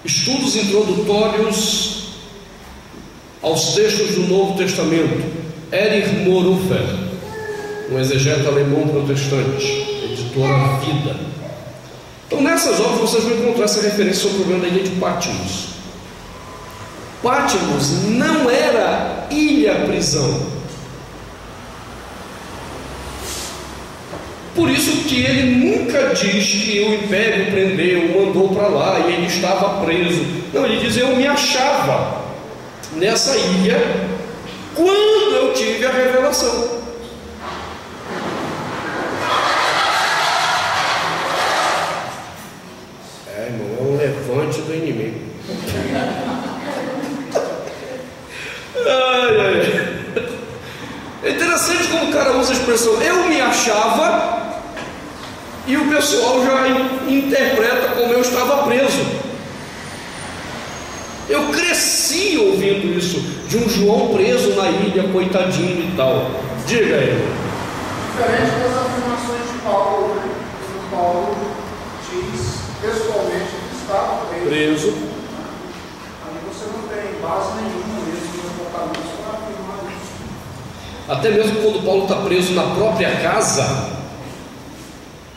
Estudos introdutórios aos textos do Novo Testamento. Erich Morufer, um exegeta alemão protestante, editora Vida. Então, nessas obras vocês vão encontrar essa referência sobre o problema da ilha de Patmos. Patmos não era ilha-prisão. Por isso que ele nunca diz que o império prendeu, mandou para lá e ele estava preso. Não, ele diz: eu me achava nessa ilha quando eu tive a revelação. Irmão, é um levante do inimigo. É interessante como o cara usa a expressão eu me achava, e o pessoal já interpreta como eu estava preso. Eu cresci ouvindo isso, de um João preso na ilha, coitadinho e tal. Diga aí. Diferente das afirmações de Paulo, né? Paulo diz pessoalmente que estava preso. Aí você não tem base nenhuma mesmo no Apocalipse para afirmar isso. Até mesmo quando Paulo está preso na própria casa,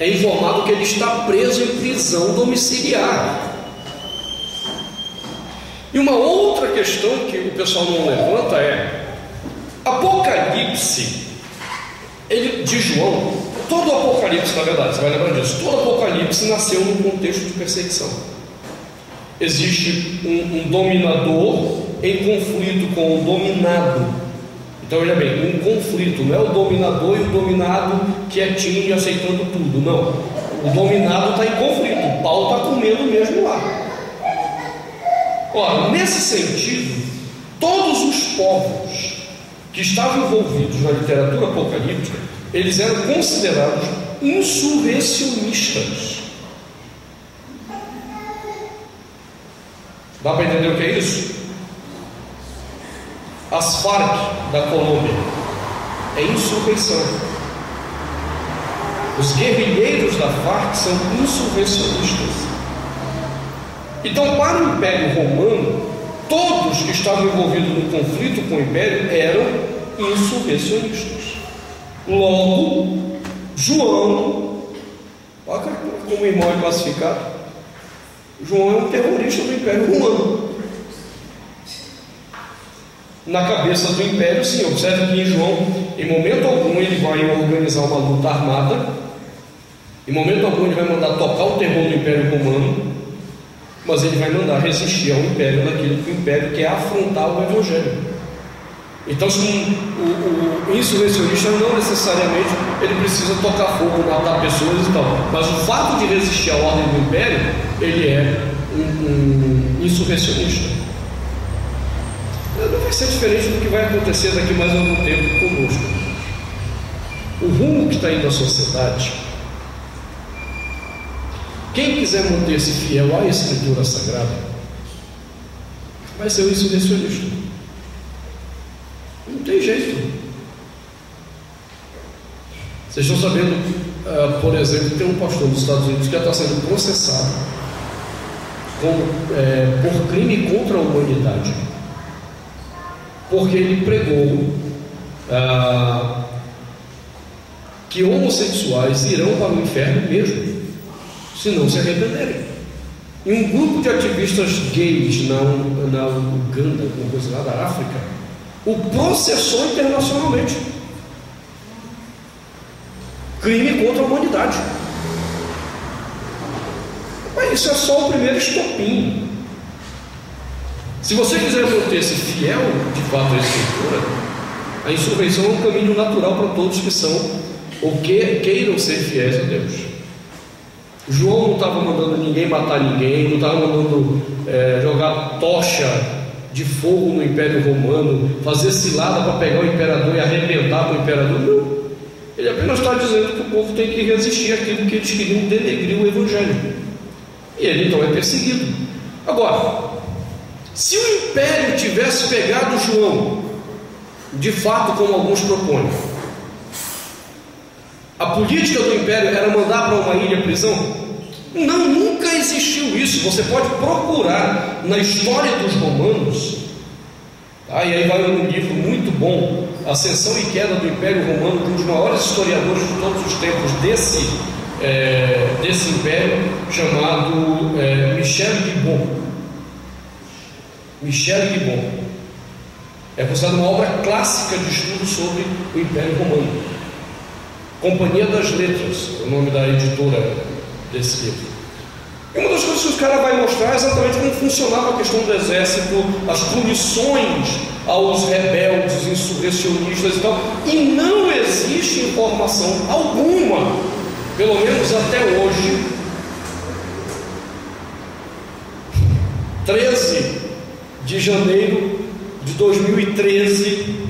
é informado que ele está preso em prisão domiciliar. E uma outra questão que o pessoal não levanta é: Apocalipse, ele, de João, todo Apocalipse, na verdade, você vai lembrar disso, todo Apocalipse nasceu num contexto de perseguição. Existe um dominador em conflito com o dominado. Então, olha bem, um conflito, não é o dominador e o dominado quietinho e aceitando tudo, não. O dominado está em conflito, o pau está comendo mesmo lá. Ora, nesse sentido, todos os povos que estavam envolvidos na literatura apocalíptica, eles eram considerados insurrecionistas. Dá para entender o que é isso? As Farc da Colômbia é insurreição. Os guerrilheiros da Farc são insurrecionistas. Então, para o Império Romano, todos que estavam envolvidos no conflito com o Império eram insurrecionistas. Logo, João, olha como o irmão é classificado. João é um terrorista do Império Romano. Na cabeça do Império, sim, observe que em João, em momento algum, ele vai organizar uma luta armada, em momento algum, ele vai mandar tocar o terror do Império Romano, mas ele vai mandar resistir ao Império naquilo que o Império quer afrontar o Evangelho. Então, o insurrecionista não necessariamente ele precisa tocar fogo, matar pessoas e tal, mas o fato de resistir à ordem do Império, ele é um insurrecionista. Não vai ser diferente do que vai acontecer daqui mais algum tempo conosco. O rumo que está indo a sociedade, quem quiser manter-se fiel à Escritura Sagrada, vai ser o insurrecionista. Não tem jeito. Vocês estão sabendo, por exemplo, que tem um pastor dos Estados Unidos que já está sendo processado por crime contra a humanidade, porque ele pregou que homossexuais irão para o inferno mesmo, se não se arrependerem. E um grupo de ativistas gays na Uganda, alguma coisa lá da África, o processou internacionalmente. Crime contra a humanidade. Mas isso é só o primeiro estopim. Se você quiser manter-se fiel de fato à Escritura, a insurreição é um caminho natural para todos que são ou queiram ser fiéis a Deus. João não estava mandando ninguém matar ninguém, não estava mandando jogar tocha de fogo no Império Romano, fazer cilada para pegar o imperador e arrebentar com o imperador. Não. Ele apenas está dizendo que o povo tem que resistir àquilo que eles queriam denegrir o Evangelho. E ele então é perseguido. Agora, se o Império tivesse pegado João, de fato, como alguns propõem, a política do Império era mandar para uma ilha prisão? Não, nunca existiu isso. Você pode procurar na história dos romanos, tá? E aí vai um livro muito bom, Ascensão e Queda do Império Romano, de um dos maiores historiadores de todos os tempos desse império, chamado Michel Gibbon. Michel Gibbon é considerado uma obra clássica de estudo sobre o Império Romano. Companhia das Letras é o nome da editora desse livro. E uma das coisas que os caras vai mostrar é exatamente como funcionava a questão do exército, as punições aos rebeldes, insurrecionistas e tal. E não existe informação alguma, pelo menos até hoje, 13 de janeiro de 2013,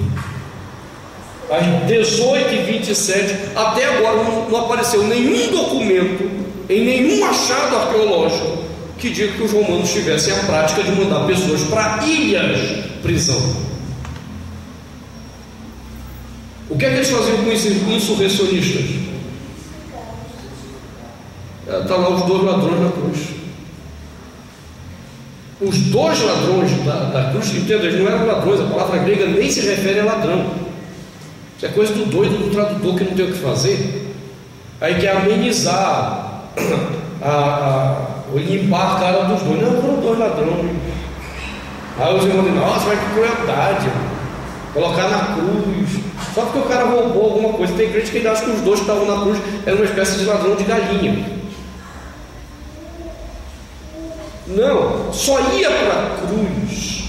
às 18h27, até agora não apareceu nenhum documento, em nenhum achado arqueológico, que diga que os romanos tivessem a prática de mandar pessoas para ilhas prisão. O que é que eles faziam com os insurrecionistas? Está lá os dois ladrões na cruz. Os dois ladrões da cruz, entenda, eles não eram ladrões, a palavra grega nem se refere a ladrão. Isso é coisa do doido do tradutor que não tem o que fazer. Aí quer amenizar, limpar a cara dos dois. Não, foram dois ladrões. Aí os irmãos dizem, nossa, mas que crueldade, colocar na cruz, só porque o cara roubou alguma coisa. Tem crente que ainda acha que os dois que estavam na cruz eram uma espécie de ladrão de galinha. Não, só ia para a cruz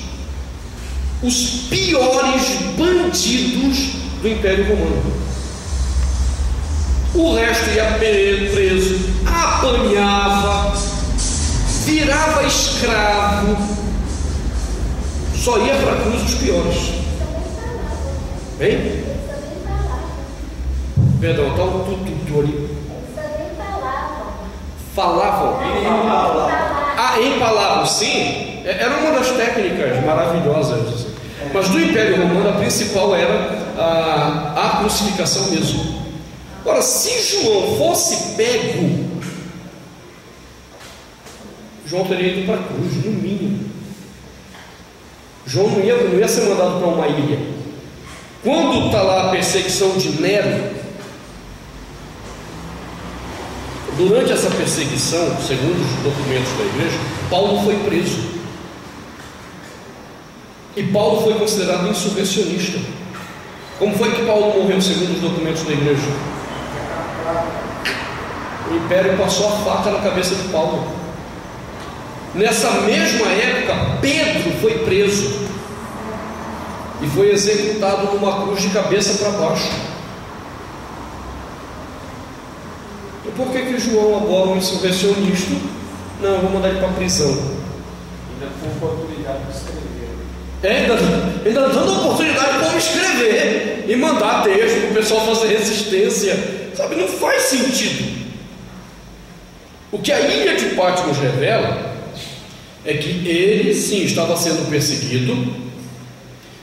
os piores bandidos do Império Romano. O resto ia preso, apanhava, virava escravo, só ia para a cruz os piores. Hein? Perdão, está um tudo ali. Falavam. Ah, empalavam, sim. Era uma das técnicas maravilhosas. Mas do Império Romano a principal era a crucificação mesmo. Agora, se João fosse pego, João teria ido para a cruz, no mínimo. João não ia ser mandado para uma ilha. Quando está lá a perseguição de Nero, durante essa perseguição, segundo os documentos da igreja, Paulo foi preso. E Paulo foi considerado insurrecionista. Como foi que Paulo morreu segundo os documentos da igreja? O império passou a faca na cabeça de Paulo. Nessa mesma época, Pedro foi preso e foi executado numa cruz de cabeça para baixo. E por que João, agora um insurrecionista, não, eu vou mandar ele para a prisão? Ainda com oportunidade de escrever. Ainda dando oportunidade para escrever e mandar texto para o pessoal fazer resistência. Sabe, não faz sentido. O que a ilha de Patmos revela é que ele sim estava sendo perseguido,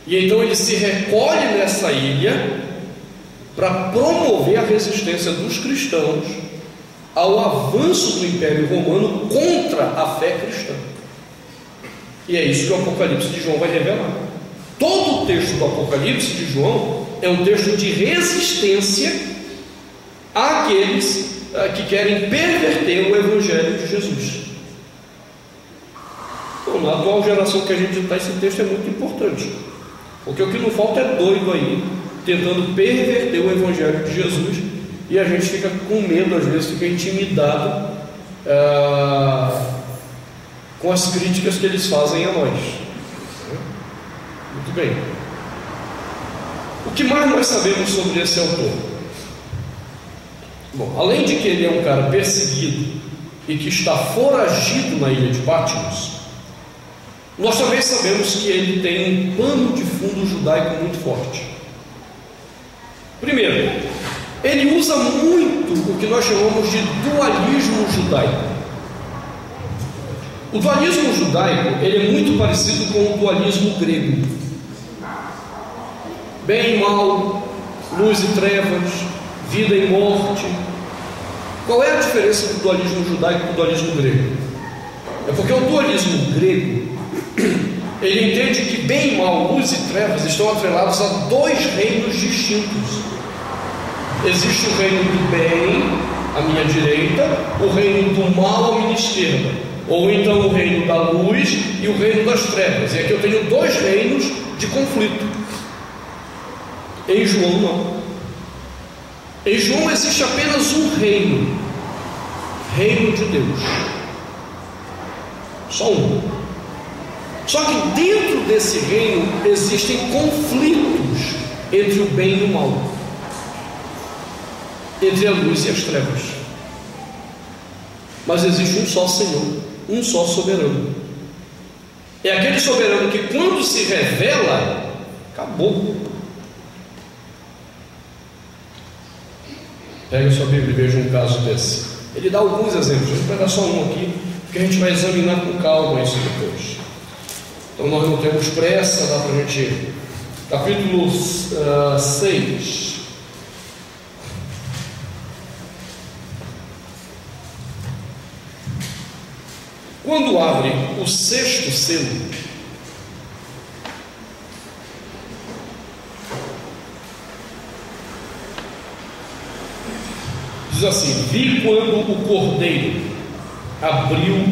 e então ele se recolhe nessa ilha para promover a resistência dos cristãos ao avanço do Império Romano contra a fé cristã. E é isso que o Apocalipse de João vai revelar. Todo o texto do Apocalipse de João é um texto de resistência àqueles que querem perverter o Evangelho de Jesus. Então, na atual geração que a gente está, esse texto é muito importante, porque o que não falta é doido aí, tentando perverter o Evangelho de Jesus, e a gente fica com medo, às vezes fica intimidado com as críticas que eles fazem a nós. Muito bem. O que mais nós sabemos sobre esse autor? Bom, além de que ele é um cara perseguido e que está foragido na ilha de Patmos, nós também sabemos que ele tem um pano de fundo judaico muito forte. Primeiro, ele usa muito o que nós chamamos de dualismo judaico. O dualismo judaico, ele é muito parecido com o dualismo grego. Bem e mal, luz e trevas, vida e morte. Qual é a diferença do dualismo judaico e do dualismo grego? É porque o dualismo grego, ele entende que bem e mal, luz e trevas estão atrelados a dois reinos distintos. Existe o reino do bem, à minha direita, o reino do mal, à minha esquerda, ou então o reino da luz e o reino das trevas. E aqui eu tenho dois reinos de conflito. Em João não. Em João existe apenas um reino, reino de Deus, só um. Só que dentro desse reino existem conflitos entre o bem e o mal, entre a luz e as trevas. Mas existe um só Senhor, um só soberano. É aquele soberano que, quando se revela, acabou. Pega sua Bíblia e veja um caso desse. Ele dá alguns exemplos, a gente vai dar só um aqui, porque a gente vai examinar com calma isso depois. Então nós não temos pressa, dá para a gente ir. Capítulo 6. Quando abre o sexto selo, diz assim: vi quando o Cordeiro abriu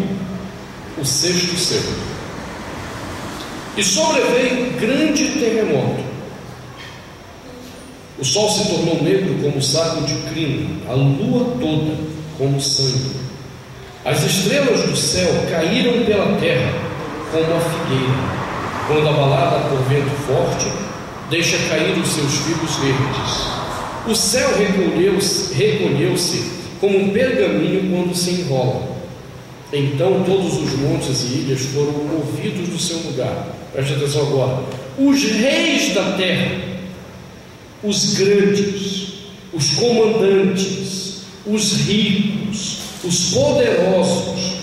o sexto selo. E sobreveio grande terremoto. O sol se tornou negro como saco de crino, a lua toda como sangue. As estrelas do céu caíram pela terra como a figueira, quando abalada por vento forte, deixa cair os seus figos verdes. O céu recolheu-se como um pergaminho quando se enrola. Então todos os montes e ilhas foram movidos do seu lugar. Preste atenção agora. Os reis da terra, os grandes, os comandantes, os ricos, os poderosos,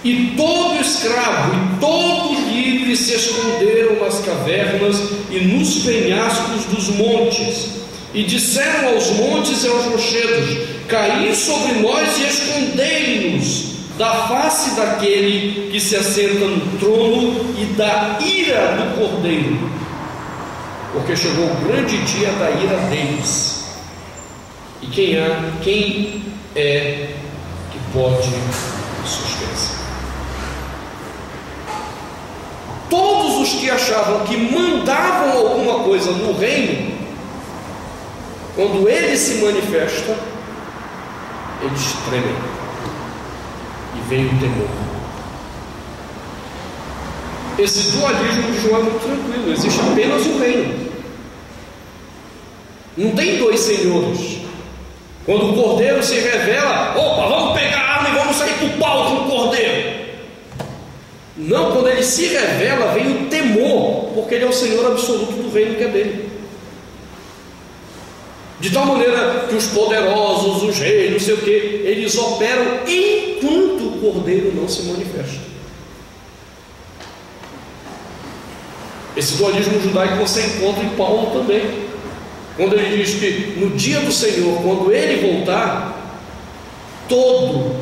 e todo escravo e todo livre se esconderam nas cavernas e nos penhascos dos montes, e disseram aos montes e aos rochedos: caí sobre nós e escondei-nos da face daquele que se assenta no trono e da ira do Cordeiro, porque chegou o grande dia da ira deles. E quem é que pode sustentar? Todos os que achavam que mandavam alguma coisa no reino, quando ele se manifesta, eles tremem e vem o temor. Esse dualismo de João é muito tranquilo, existe apenas o reino, não tem dois senhores. Quando o Cordeiro se revela, opa, vamos pegar a arma e vamos sair pro pau com o Cordeiro. Não, quando ele se revela, vem o temor, porque ele é o Senhor absoluto do reino que é dele. De tal maneira que os poderosos, os reis, não sei o que, eles operam enquanto o Cordeiro não se manifesta. Esse dualismo judaico você encontra em Paulo também, quando ele diz que no dia do Senhor, quando ele voltar, todo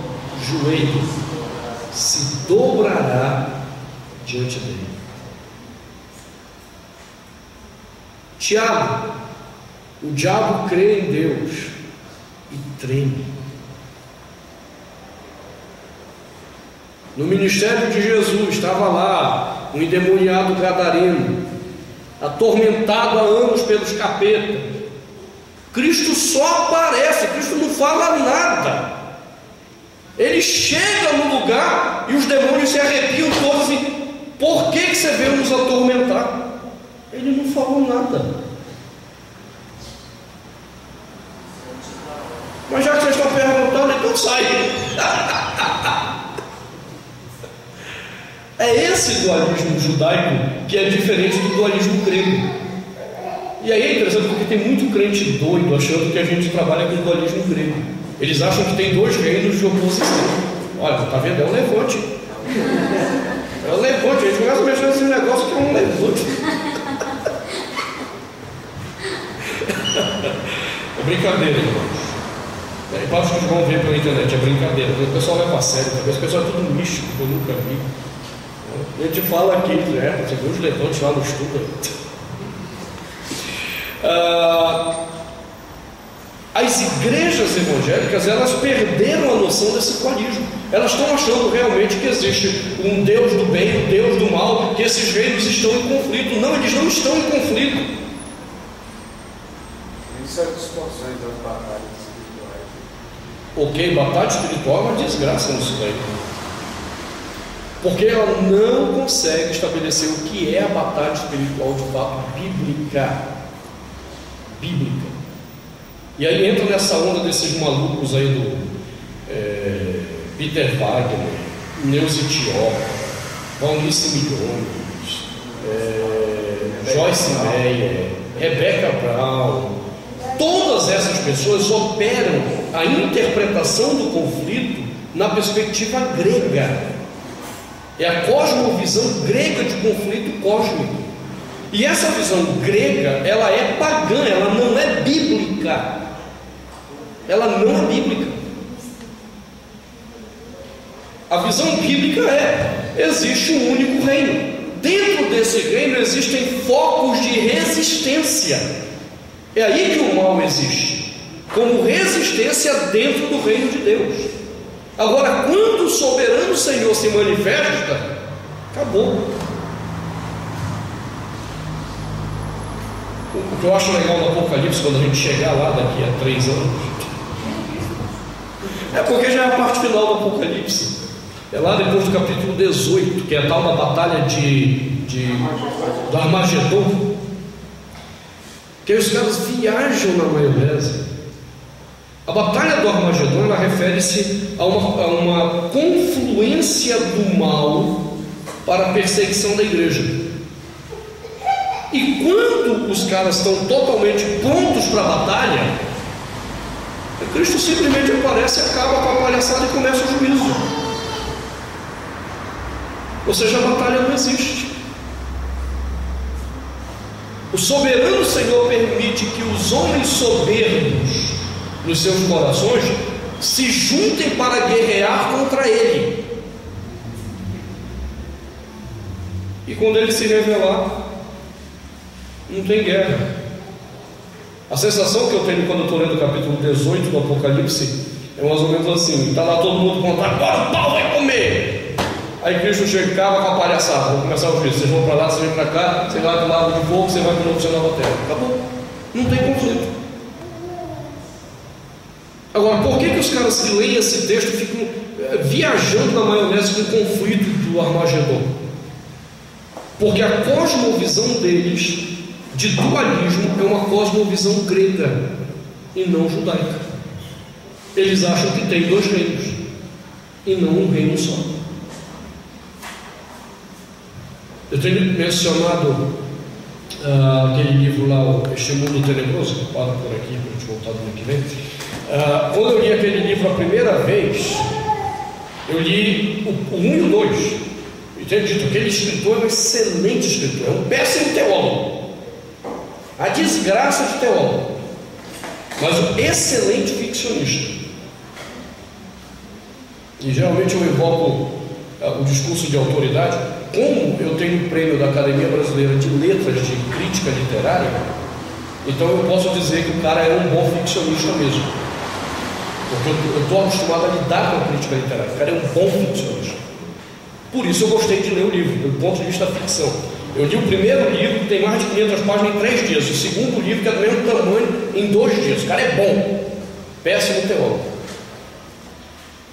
joelho se dobrará diante dele. Tiago: o diabo crê em Deus e treme. No ministério de Jesus estava lá um endemoniado gadareno, atormentado há anos pelos capetas. Cristo só aparece, Cristo não fala nada. Ele chega no lugar e os demônios se arrepiam todos assim: por que você veio nos atormentar? Ele não falou nada. Mas já que vocês estão perguntando, então sai. É esse dualismo judaico que é diferente do dualismo grego. E aí é interessante porque tem muito crente doido achando que a gente trabalha com o dualismo grego. Eles acham que tem dois reinos de oposição. Olha, tá vendo? É um levante. É um levante. A gente começa a mexer nesse negócio que é um levante. É brincadeira, irmãos. É, para os que vão ver pela internet, é brincadeira. O pessoal vai para sério, talvez o pessoal é tudo místico, que eu nunca vi. A gente fala aqui, né? Você viu os levantes lá no estudo. As igrejas evangélicas, elas perderam a noção desse dualismo. Elas estão achando realmente que existe um Deus do bem, um Deus do mal, que esses reinos estão em conflito. Não, eles não estão em conflito. Em certas situações das batalhas espirituais. Ok, batalha espiritual é uma desgraça nisso daí. Porque ela não consegue estabelecer o que é a batalha espiritual de fato bíblica. E aí entra nessa onda desses malucos aí do Peter Wagner, Neuza Etiópia, Valnice Milhões, Joyce Meyer, Rebecca Brown. Todas essas pessoas operam a interpretação do conflito na perspectiva grega. É a cosmovisão grega de conflito cósmico. E essa visão grega, ela é pagã, ela não é bíblica. Ela não é bíblica. A visão bíblica existe um único reino. Dentro desse reino existem focos de resistência. É aí que o mal existe, como resistência dentro do reino de Deus. Agora, quando o soberano Senhor se manifesta, acabou. O que eu acho legal no Apocalipse, quando a gente chegar lá daqui a 3 anos, é porque já é a parte final do Apocalipse. É lá depois do capítulo 18, que é a tal da batalha do Armagedon, que aí os caras viajam na maionese. A batalha do Armagedon, ela refere-se a uma confluência do mal para a perseguição da igreja. E quando os caras estão totalmente prontos para a batalha, Cristo simplesmente aparece, acaba com a palhaçada e começa o juízo. Ou seja, a batalha não existe. O soberano Senhor permite que os homens soberbos nos seus corações se juntem para guerrear contra Ele. E quando Ele se revelar, não tem guerra. A sensação que eu tenho quando eu estou lendo o capítulo 18 do Apocalipse é mais ou menos assim: está lá todo mundo contando, agora o pau vai comer. Aí Cristo chega e acaba com a palhaçada, vou começar o juízo, vocês vão para lá, vocês vêm para cá, você vai para o lado de fogo, você vai para o novo céu e nova terra. Acabou. Não tem conflito. Agora, por que os caras que leem esse texto ficam viajando na maionese com o conflito do Armagedon? Porque a cosmovisão deles de dualismo é uma cosmovisão grega e não judaica. Eles acham que tem 2 reinos e não um reino só. Eu tenho mencionado aquele livro lá, Este Mundo Tenebroso, que para por aqui para a gente voltar do ano que vem. Quando eu li aquele livro a primeira vez, eu li o 1 e o 2. E tenho dito que aquele escritor é um excelente escritor, é um péssimo teólogo, a desgraça de teólogo, mas um excelente ficcionista. E geralmente eu invoco o discurso de autoridade. Como eu tenho o prêmio da Academia Brasileira de Letras de Crítica Literária, então eu posso dizer que o cara é um bom ficcionista mesmo, porque eu estou acostumado a lidar com a crítica literária. O cara é um bom ficcionista. Por isso eu gostei de ler o livro, do ponto de vista da ficção. Eu li o primeiro livro, que tem mais de 500 páginas, em 3 dias. O segundo livro, que é do mesmo tamanho, em 2 dias. O cara é bom, péssimo teólogo.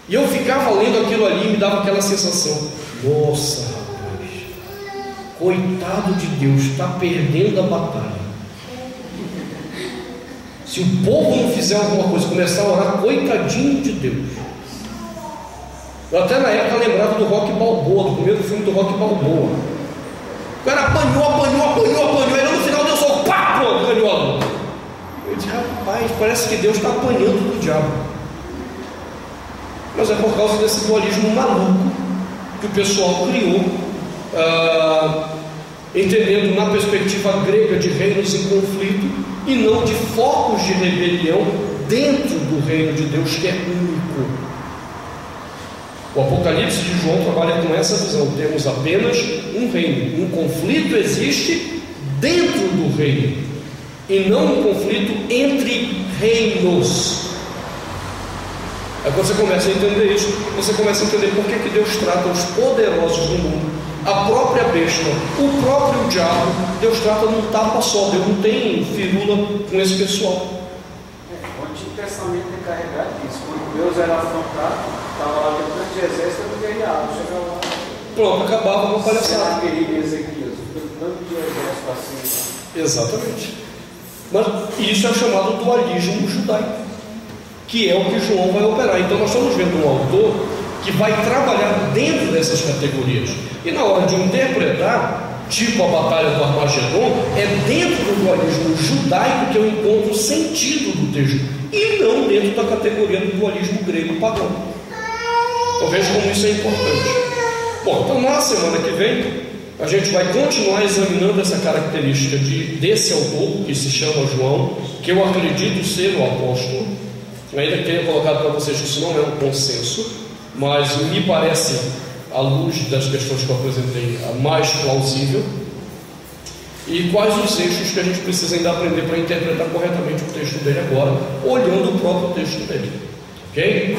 E eu ficava lendo aquilo ali e me dava aquela sensação: nossa, rapaz, coitado de Deus, está perdendo a batalha. Se o povo não fizer alguma coisa, começar a orar, coitadinho de Deus. Eu até na época lembrava do Rocky Balboa, do primeiro filme do Rocky Balboa. O cara apanhou, aí no final deu só pá, pronto, ganhou a luta. Eu disse: rapaz, parece que Deus está apanhando do diabo. Mas é por causa desse dualismo maluco que o pessoal criou, entendendo na perspectiva grega de reinos em conflito e não de focos de rebelião dentro do reino de Deus, que é único. O Apocalipse de João trabalha com essa visão: temos apenas um reino. Um conflito existe dentro do reino e não um conflito entre reinos. Aí quando você começa a entender isso, você começa a entender por que Deus trata os poderosos do mundo, a própria besta, o próprio diabo. Deus trata num tapa só. Deus não tem firula com esse pessoal. O Antigo Testamento é carregado disso. Quando Deus era afrontado, estava lá dentro de exército do guerreado. Chegava lá, pronto, acabava com a palhaçada. Tanto de exército assim. Exatamente. Mas isso é o chamado dualismo judaico, que é o que João vai operar. Então nós estamos vendo um autor que vai trabalhar dentro dessas categorias. E na hora de interpretar, tipo a batalha do Armagedon, é dentro do dualismo judaico que eu encontro o sentido do texto, e não dentro da categoria do dualismo grego pagão. Então veja como isso é importante. Bom, então na semana que vem a gente vai continuar examinando essa característica desse autor, que se chama João, que eu acredito ser o apóstolo. Eu ainda tenho colocado para vocês que isso não é um consenso, mas me parece, à luz das questões que eu apresentei, a mais plausível. E quais os eixos que a gente precisa ainda aprender para interpretar corretamente o texto dele agora, olhando o próprio texto dele. Ok?